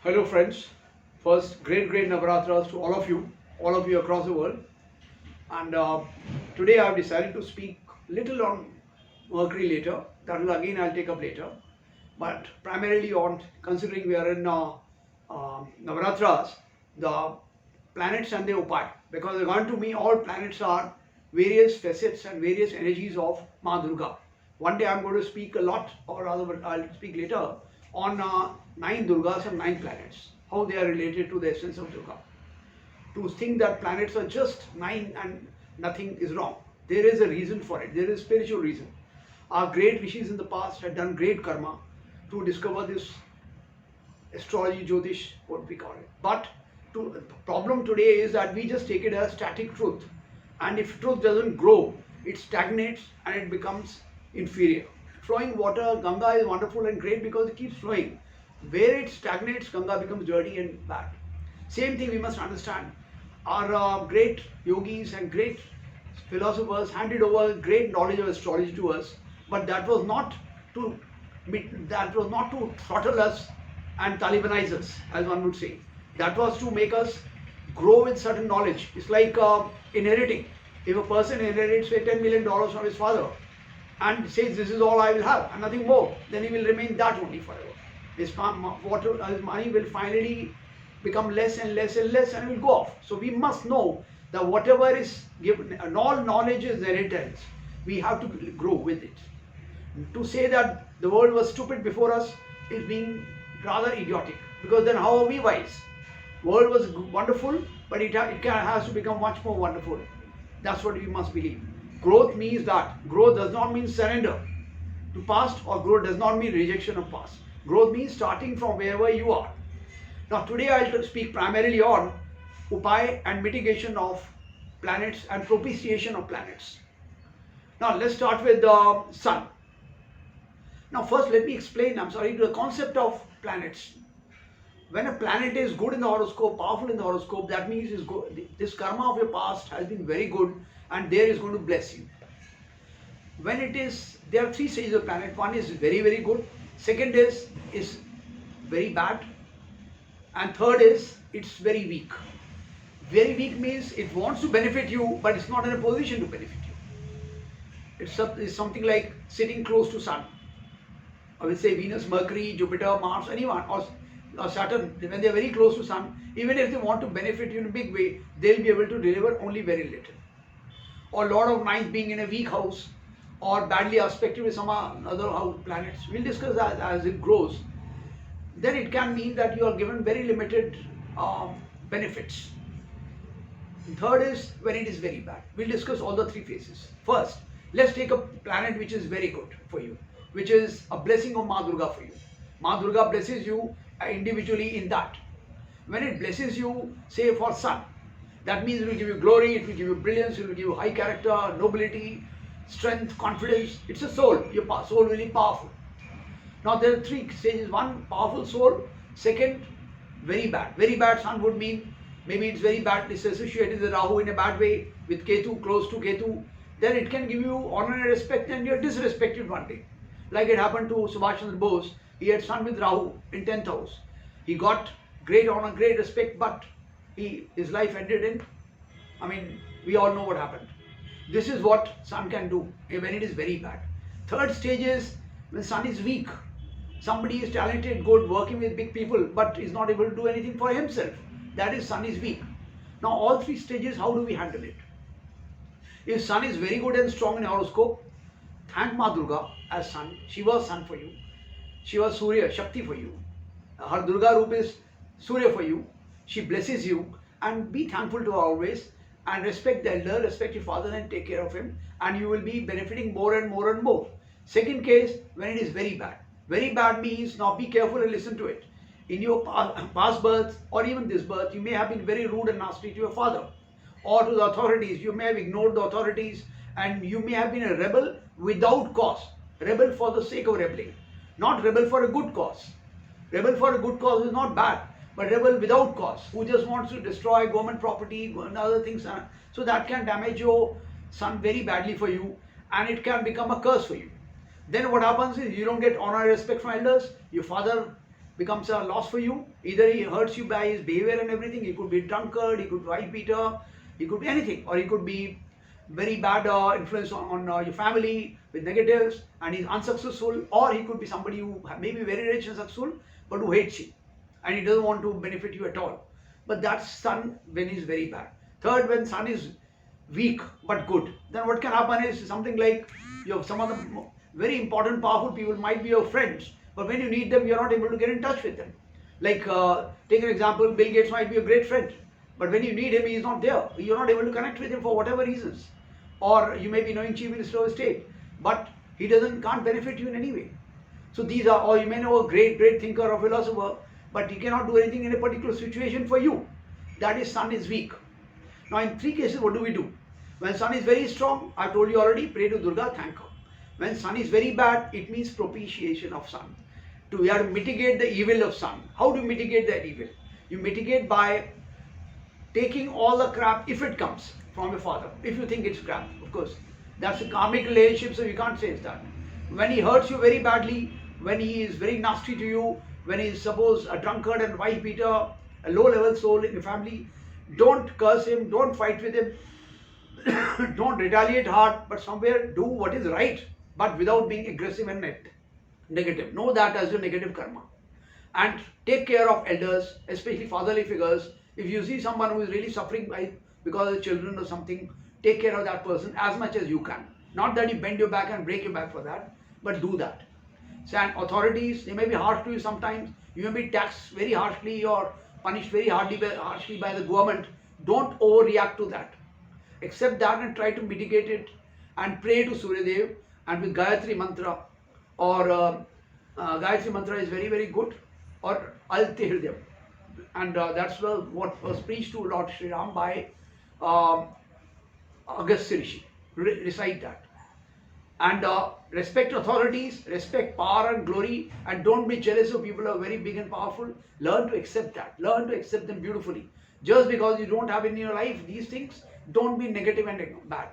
Hello friends, first great Navaratras to all of you across the world. And today I have decided to speak little on Mercury later. That will again I'll take up later. But primarily on considering we are in Navaratras, the planets and their upaya. Because according to me, all planets are various facets and various energies of Ma Durga. One day I'm going to speak a lot, or rather I'll speak later, on 9 Durgas and 9 planets, how they are related to the essence of Durga. To think that planets are just 9 and nothing is wrong. There is a reason for it. There is spiritual reason. Our great rishis in the past had done great karma to discover this astrology, Jyotish, what we call it. But the problem today is that we just take it as static truth. And if truth doesn't grow, it stagnates and it becomes inferior. Flowing water, Ganga is wonderful and great because it keeps flowing. Where it stagnates, Ganga becomes dirty and bad. Same thing we must understand. Our great yogis and great philosophers handed over great knowledge of astrology to us, but that was not to throttle us and Talibanize us, as one would say. That was to make us grow with certain knowledge. It's like inheriting. If a person inherits, say, $10 million from his father and says, this is all I will have and nothing more, then he will remain that only forever. His money will finally become less and less and less and will go off. So we must know that whatever is given, and all knowledge is inheritance, we have to grow with it. To say that the world was stupid before us is being rather idiotic, because then how are we wise? World was wonderful, but it has to become much more wonderful. That's what we must believe. Growth means that. Growth does not mean surrender to past, or growth does not mean rejection of past. Growth means starting from wherever you are. Now today I'll speak primarily on upaya and mitigation of planets and propitiation of planets. Now let's start with the sun. Now first let me explain, the concept of planets. When a planet is good in the horoscope, powerful in the horoscope, that means this karma of your past has been very good and there is going to bless you. When it is, there are 3 stages of planet. One is very good, second is very bad, and third is it's very weak. Very weak means it wants to benefit you, but it's not in a position to benefit you. It's something like sitting close to sun. I will say Venus, Mercury, Jupiter, Mars, anyone, or Saturn. When they are very close to sun, even if they want to benefit you in a big way, they'll be able to deliver only very little. Or Lord of Ninth being in a weak house, or badly aspected with some other planets. We'll discuss that as it grows. Then it can mean that you are given very limited benefits. Third is when it is very bad. We'll discuss all the 3 phases. First, let's take a planet which is very good for you, which is a blessing of Ma Durga for you. Ma Durga blesses you individually in that. When it blesses you, say for sun, that means it will give you glory, it will give you brilliance, it will give you high character, nobility, strength, confidence. It's a soul. Your soul will be powerful. Now there are 3 stages. One, powerful soul. Second, very bad. Very bad sun would mean maybe it's very bad, it's associated with Rahu in a bad way, with Ketu, close to Ketu. Then it can give you honor and respect and you're disrespected one day. Like it happened to Subhash Chandra Bose. He had sun with Rahu in 10th house. He got great honor, great respect, but his life ended in, we all know what happened. This is what sun can do when it is very bad. Third stage is when sun is weak. Somebody is talented, good, working with big people, but is not able to do anything for himself. That is sun is weak. Now all 3 stages, how do we handle it? If sun is very good and strong in horoscope, thank Ma Durga as sun. She was sun for you. She was Surya, Shakti for you. Her Durga Roop is Surya for you. She blesses you, and be thankful to her always, and respect the elder, respect your father and take care of him, and you will be benefiting more and more and more. Second case, when it is very bad. Very bad means, now be careful and listen to it. In your past birth or even this birth, you may have been very rude and nasty to your father or to the authorities. You may have ignored the authorities and you may have been a rebel without cause. Rebel for the sake of rebelling, not rebel for a good cause. Rebel for a good cause is not bad, but rebel without cause, who just wants to destroy government property and other things. So that can damage your sun very badly for you, and it can become a curse for you. Then what happens is you don't get honor and respect from elders. Your father becomes a loss for you. Either he hurts you by his behavior and everything. He could be a drunkard, he could be a wife beater, he could be anything, or he could be very bad influence on your family with negatives, and he's unsuccessful, or he could be somebody who may be very rich and successful but who hates you and he doesn't want to benefit you at all. But that's sun when he's very bad. Third, when sun is weak but good, then what can happen is something like some of the very important powerful people might be your friends, but when you need them you're not able to get in touch with them. Like take an example, Bill Gates might be a great friend, but when you need him he is not there. You're not able to connect with him for whatever reasons. Or you may be knowing Chief Minister of State, but he can't benefit you in any way. So these are, or you may know a great thinker or philosopher, but he cannot do anything in a particular situation for you. That is, sun is weak. Now in three cases, what do? When sun is very strong, I told you already, pray to Durga, thank her. When sun is very bad, it means propitiation of sun. We have to mitigate the evil of sun. How do you mitigate that evil? You mitigate by taking all the crap, if it comes from your father, if you think it's crap, of course. That's a karmic relationship, so you can't say it's that. When he hurts you very badly, when he is very nasty to you, when he is suppose a drunkard and wife beater, a low-level soul in your family, don't curse him, don't fight with him, don't retaliate hard, but somewhere do what is right, but without being aggressive and negative. Know that as your negative karma. And take care of elders, especially fatherly figures. If you see someone who is really suffering because of children or something, take care of that person as much as you can. Not that you bend your back and break your back for that, but do that. So, and authorities, they may be harsh to you sometimes. You may be taxed very harshly or punished very harshly by the government. Don't overreact to that. Accept that and try to mitigate it and pray to Suryadev, and with Gayatri Mantra, or Gayatri Mantra is very good, or Alte Hridayam. And that's what was preached to Lord Sri Ram by Agastya Rishi. Recite that. And respect authorities, respect power and glory, and don't be jealous of people who are very big and powerful. Learn to accept that. Learn to accept them beautifully. Just because you don't have in your life these things, don't be negative and bad.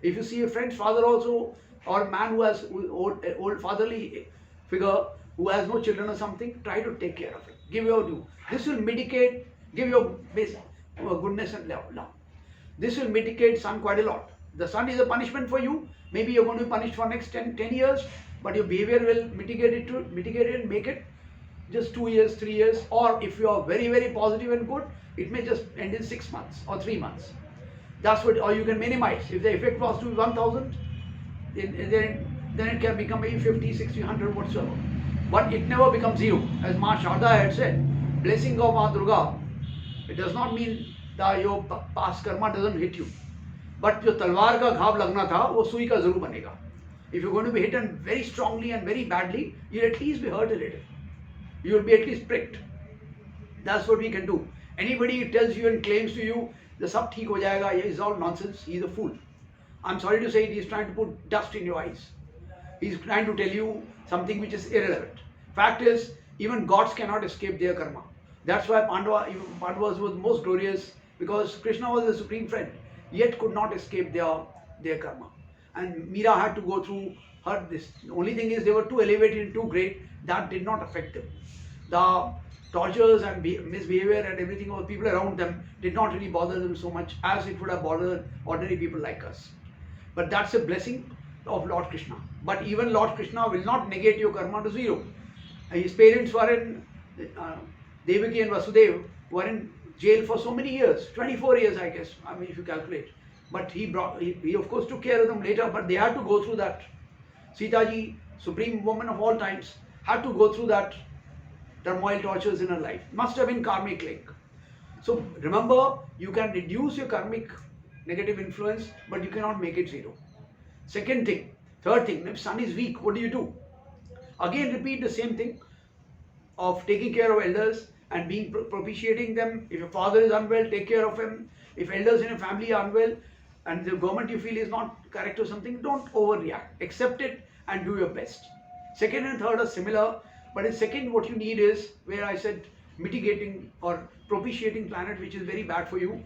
If you see a friend's father also, or a man who has old fatherly figure who has no children or something, try to take care of it. Give your due. This will mitigate, give your basic goodness and love. This will mitigate sun quite a lot. The sun is a punishment for you. Maybe you're going to be punished for next 10 years, but your behavior will mitigate it and make it just 2 years, 3 years. Or if you are very positive and good, it may just end in 6 months or 3 months. That's what, or you can minimize. If the effect was to be 1000, then it can become maybe 50, 60, 100, whatsoever. But it never becomes zero. As Ma Sharda had said, blessing of Ma Durga, it does not mean that your past karma doesn't hit you. But जो तलवार का घाव लगना था वो सुई का जरूर बनेगा. If you're going to be hit very strongly and very badly, you'll at least be hurt a little. You'll be at least pricked. That's what we can do. Anybody who tells you and claims to you that सब ठीक हो जाएगा, is all nonsense. He's a fool. I'm sorry to say it, he's trying to put dust in your eyes. He's trying to tell you something which is irrelevant. Fact is, even gods cannot escape their karma. That's why Pandavas was most glorious, because Krishna was the supreme friend, yet could not escape their karma. And Meera had to go through this. The only thing is they were too elevated and too great, that did not affect them. The tortures and misbehavior and everything of people around them did not really bother them so much as it would have bothered ordinary people like us. But that's a blessing of Lord Krishna. But even Lord Krishna will not negate your karma to zero. His parents were in, Devaki and Vasudeva were in jail for so many years, 24 years I guess, I mean if you calculate. But he of course took care of them later, but they had to go through that. Sita ji, supreme woman of all times, had to go through that turmoil, tortures in her life. Must have been karmic link. So remember, you can reduce your karmic negative influence, but you cannot make it zero. Second thing, third thing, if sun is weak, what do? Again repeat the same thing of taking care of elders and being propitiating them. If your father is unwell, take care of him. If elders in a family are unwell and the government you feel is not correct or something, don't overreact. Accept it and do your best. Second and third are similar, but in second what you need is, where I said mitigating or propitiating planet which is very bad for you,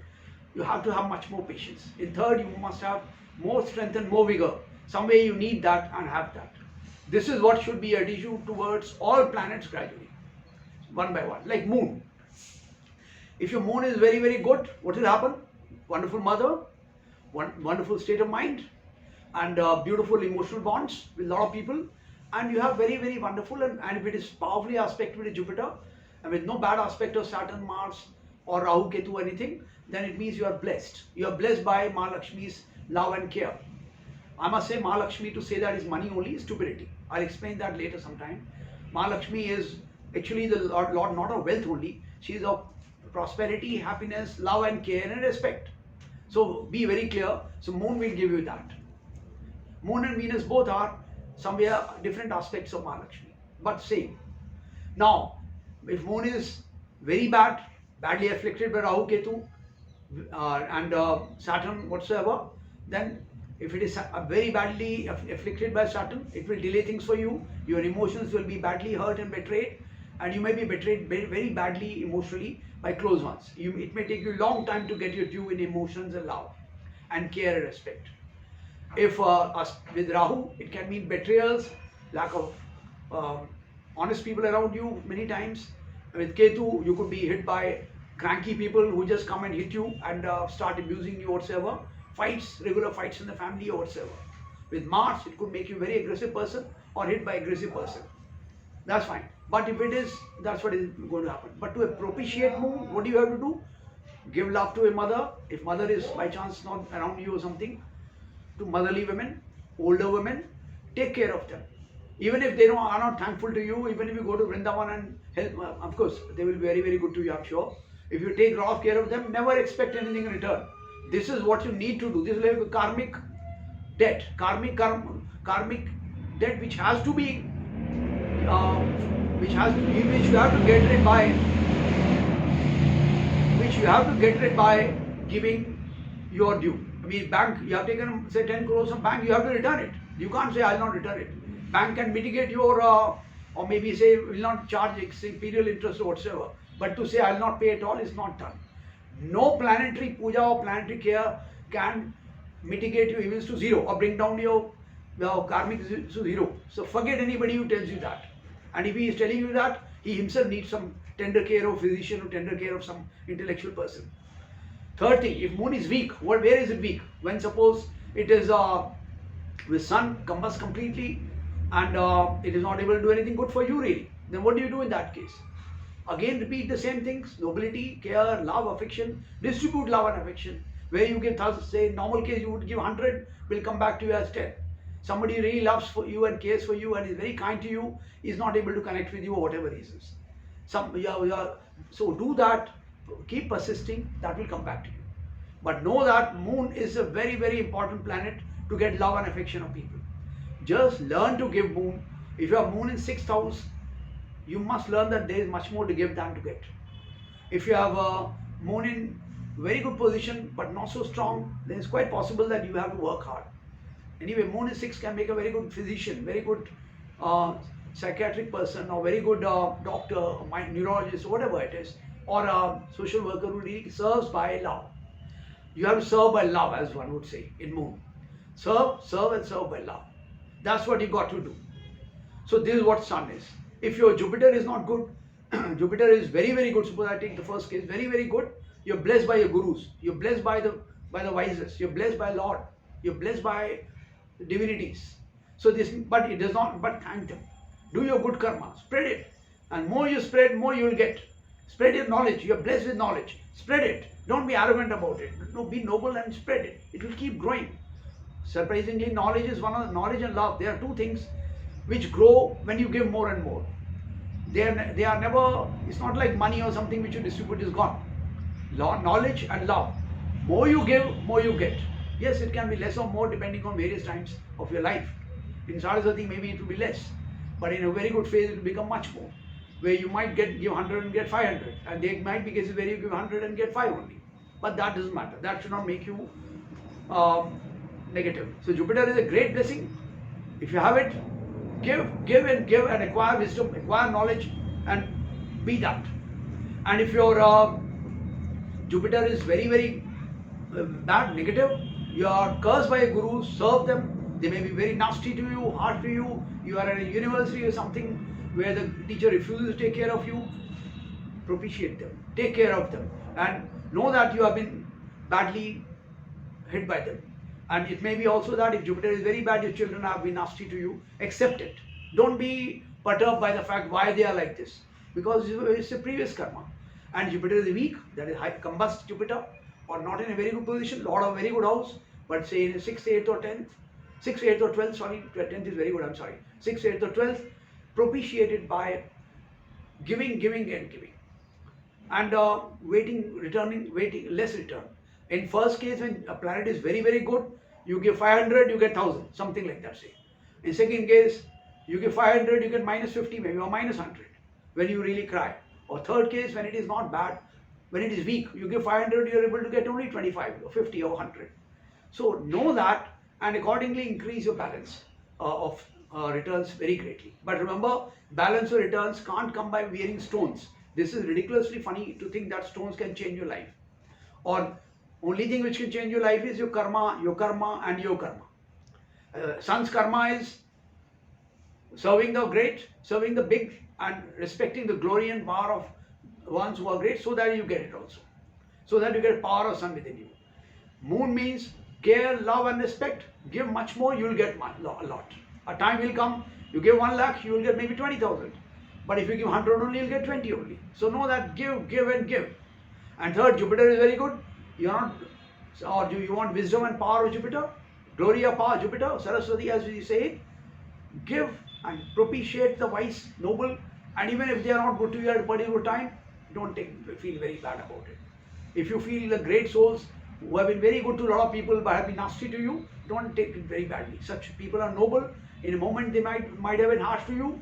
you have to have much more patience. In third, you must have more strength and more vigor. Some way you need that and have that. This is what should be adhered towards all planets gradually. one by one. Like moon. If your moon is very, very good, what will happen? Wonderful mother, wonderful state of mind, and beautiful emotional bonds with a lot of people. And you have very, very wonderful, and if it is powerfully aspected with Jupiter, and with no bad aspect of Saturn, Mars, or Rahu, Ketu, anything, then it means you are blessed. You are blessed by Mahalakshmi's love and care. I must say Mahalakshmi, to say that is money only, is stupidity. I'll explain that later sometime. Mahalakshmi is actually the Lord not of wealth only. She is of prosperity, happiness, love and care and respect. So be very clear. So moon will give you that. Moon and Venus both are somewhere different aspects of Mahalakshmi, but same. Now, if moon is very bad, badly afflicted by Rahu, Ketu, and Saturn whatsoever, then if it is very badly afflicted by Saturn, it will delay things for you. Your emotions will be badly hurt and betrayed, and you may be betrayed very, very badly emotionally by close ones. It may take you a long time to get your due in emotions and love and care and respect. If with Rahu, it can mean betrayals, lack of honest people around you many times. With Ketu, you could be hit by cranky people who just come and hit you and start abusing you whatsoever. Fights, regular fights in the family or whatsoever. With Mars, it could make you a very aggressive person or hit by aggressive person. That's fine. But if it is, that's what is going to happen. But to propitiate moon, what do you have to do? Give love to a mother. If mother is by chance not around you or something, to motherly women, older women, take care of them. Even if they are not thankful to you, even if you go to Vrindavan and help, of course, they will be very, very good to you, I'm sure. If you take raw care of them, never expect anything in return. This is what you need to do. This is like a karmic debt, karmic debt which has to be, which you have to get rid by, giving your due. I mean, bank, you have taken say 10 crores from bank, you have to return it. You can't say I'll not return it. Bank can mitigate your, or maybe say will not charge imperial interest or whatsoever. But to say I'll not pay at all is not done. No planetary puja or planetary care can mitigate your evils to zero or bring down your karmic to zero. So forget anybody who tells you that. And if he is telling you that, he himself needs some tender care of physician or tender care of some intellectual person. Third thing, if moon is weak, where is it weak? When suppose it is with sun combust completely and it is not able to do anything good for you really, then what do you do in that case? Again repeat the same things, nobility, care, love, affection, distribute love and affection. Where you give, say in normal case you would give 100, will come back to you as 10. Somebody really loves for you and cares for you and is very kind to you, is not able to connect with you for whatever reasons. So do that, keep persisting, that will come back to you. But know that moon is a very, very important planet to get love and affection of people. Just learn to give moon. If you have moon in 6th house, you must learn that there is much more to give than to get. If you have a moon in very good position but not so strong, then it's quite possible that you have to work hard. Anyway, moon in 6 can make a very good physician, very good psychiatric person, or very good doctor, or neurologist, whatever it is, or a social worker who really serves by love. You have to serve by love, as one would say in moon. Serve and serve by love. That's what you got to do. So this is what sun is. If your Jupiter is not good, Jupiter is very, very good. Suppose I take the first case, very, very good. You're blessed by your gurus. You're blessed by the wisest. You're blessed by Lord. You're blessed by divinities. So this, but it does not, but thank them. Do your good karma. Spread it. And more you spread, more you will get. Spread your knowledge. You're blessed with knowledge. Spread it. Don't be arrogant about it. No, be noble and spread it. It will keep growing. Surprisingly, knowledge is one of the, knowledge and love. There are two things which grow when you give more and more. They are never, it's not like money or something which you distribute is gone. Knowledge and love. More you give, more you get. Yes, it can be less or more depending on various times of your life. In Saraswati, maybe it will be less. But in a very good phase, it will become much more. Where you might give 100 and get 500. And there might be cases where you give 100 and get 5 only. But that doesn't matter. That should not make you negative. So Jupiter is a great blessing. If you have it, give and acquire wisdom, acquire knowledge and be that. And if your Jupiter is very, very bad, negative, you are cursed by a guru, serve them. They may be very nasty to you, harsh to you. You are at a university or something where the teacher refuses to take care of you. propitiate them, take care of them, and know that you have been badly hit by them. And it may be also that if Jupiter is very bad, your children have been nasty to you, accept it. Don't be perturbed by the fact why they are like this, because it's a previous karma. And Jupiter is weak, that is high combust Jupiter, or not in a very good position, Lord of very good house, but say in a 6th, 8th or 10th, 6th, 8th or 12th, sorry, 10th is very good, I'm sorry, 6th, 8th or 12th, propitiated by giving, giving and giving. And waiting, returning, waiting, less return. In first case, when a planet is very, very good, you give 500, you get 1000, something like that, say. In second case, you give 500, you get minus 50 maybe, or minus 100, when you really cry. Or third case, when it is not bad, when it is weak, you give 500, you are able to get only 25, or 50, or 100. So know that, and accordingly increase your balance of returns very greatly. But remember, balance or returns can't come by wearing stones. This is ridiculously funny to think that stones can change your life. Or only thing which can change your life is your karma, and your karma. Sun's karma is serving the great, serving the big, and respecting the glory and power of ones who are great, so that you get it also. So that you get power of sun within you. Moon means care, love and respect. Give much more, you will get a lot. A time will come, you give 1 lakh, you will get maybe 20,000. But if you give 100 only, you will get 20 only. So know that give, give and give. And third, Jupiter is very good. You are not, or do you want wisdom and power of Jupiter? Glory of power, Jupiter, Saraswati as we say. Give and propitiate the wise, noble, and even if they are not good to you at a particular time, don't feel very bad about it. If you feel the great souls who have been very good to a lot of people but have been nasty to you, don't take it very badly. Such people are noble. In a moment they might have been harsh to you.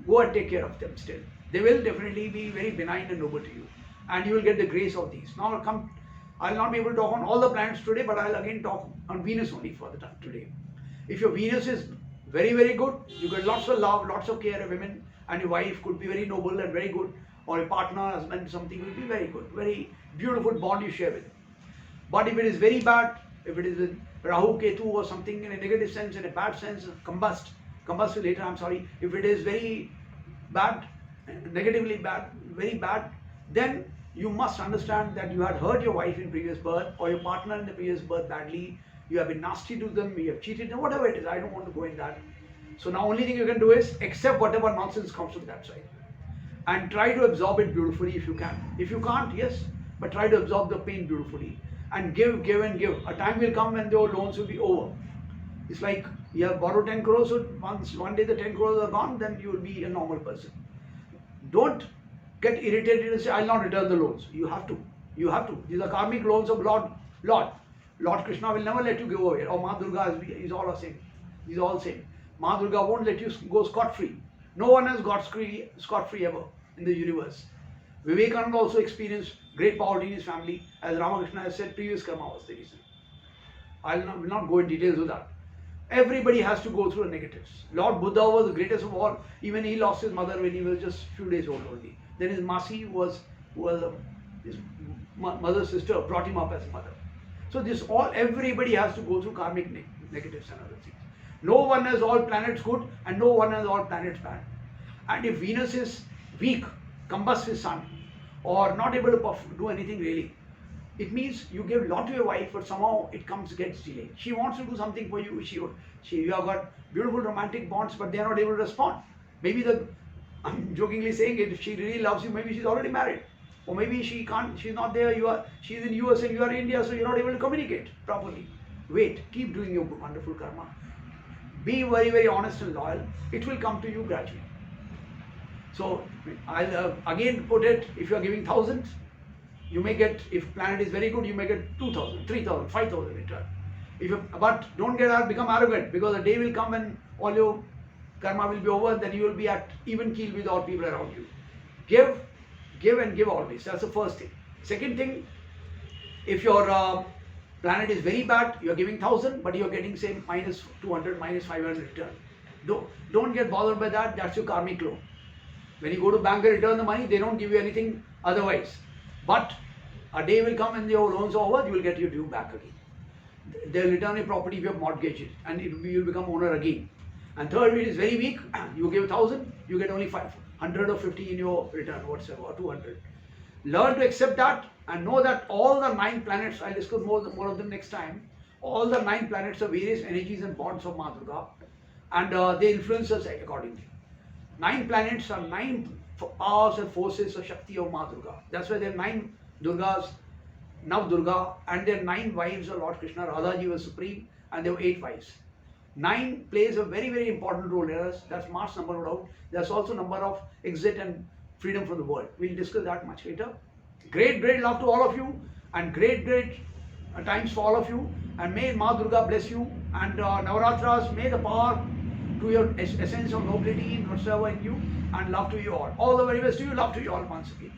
Go and take care of them still. They will definitely be very benign and noble to you, and you will get the grace of these. Now I'll not be able to talk on all the planets today, but I'll again talk on Venus only for the time today. If your Venus is very, very good, you get lots of love, lots of care of women, and your wife could be very noble and very good, or a partner, husband, something will be very good, very beautiful bond you share with him. But if it is very bad, if it is with Rahu, Ketu or something in a negative sense, in a bad sense, combust later, I'm sorry, if it is very bad, negatively bad, very bad, then you must understand that you had hurt your wife in previous birth, or your partner in the previous birth badly, you have been nasty to them, you have cheated them, whatever it is, I don't want to go in that. So now only thing you can do is accept whatever nonsense comes from that side, and try to absorb it beautifully if you can. If you can't, yes, but try to absorb the pain beautifully, and give, give and give. A time will come when your loans will be over. It's like you have borrowed 10 crores, so once one day the 10 crores are gone, then you will be a normal person. Don't get irritated and say, I'll not return the loans. You have to. You have to. These are karmic loans of Lord Krishna will never let you go away. Or Ma Durga is all the same. He's all same. Ma Durga won't let you go scot-free. No one has got scot-free ever in the universe. Vivekananda also experienced great poverty in his family. As Ramakrishna has said, previous karma was the reason. I will not go in details of that. Everybody has to go through the negatives. Lord Buddha was the greatest of all. Even he lost his mother when he was just a few days old only. Then his Masi his mother's sister, brought him up as a mother. So everybody has to go through karmic negatives and other things. No one has all planets good, and no one has all planets bad. And if Venus is weak, combusts his sun, or not able to do anything really, it means you give a lot to your wife, but somehow it gets delayed. She wants to do something for you. You have got beautiful romantic bonds, but they are not able to respond. Maybe I'm jokingly saying it, if she really loves you, maybe she's already married. Or maybe she's not there, she's in US and you are in India, so you're not able to communicate properly. Wait, keep doing your wonderful karma. Be very, very honest and loyal. It will come to you gradually. So I'll again put it, if you are giving 1,000, you may get, if planet is very good, you may get 2,000, 3,000, 5,000 return. But don't become arrogant, because a day will come when all your karma will be over, then you will be at even keel with all people around you. Give and give always. That's the first thing. Second thing, if your planet is very bad, you are giving 1,000, but you are getting say minus 200, minus 500 return. Don't get bothered by that. That's your karmic loan. When you go to bank and return the money, they don't give you anything otherwise. But a day will come when your loans are over, you will get your due back again. They'll return your property if you have mortgaged it, and you will become owner again. And third, it is very weak. You give 1,000, you get only 500 or 50 in your return, whatsoever, or 200. Learn to accept that and know that all the 9 planets, I'll discuss more of them next time, all the 9 planets are various energies and bonds of Ma Durga, and they influence us accordingly. 9 planets are 9 powers and forces of Shakti of Ma Durga. That's why there are 9 Durgas, Nav Durga, and there are 9 wives of Lord Krishna. Radhaji was supreme, and there were 8 wives. 9 plays a very, very important role in us. That's Mars number, no doubt. There's also number of exit and freedom from the world. We'll discuss that much later. Great, great love to all of you, and great, great times for all of you. And may Ma Durga bless you. And Navaratras, may the power to your essence of nobility and whatsoever in you, and love to you all. All the very best to you, love to you all once again.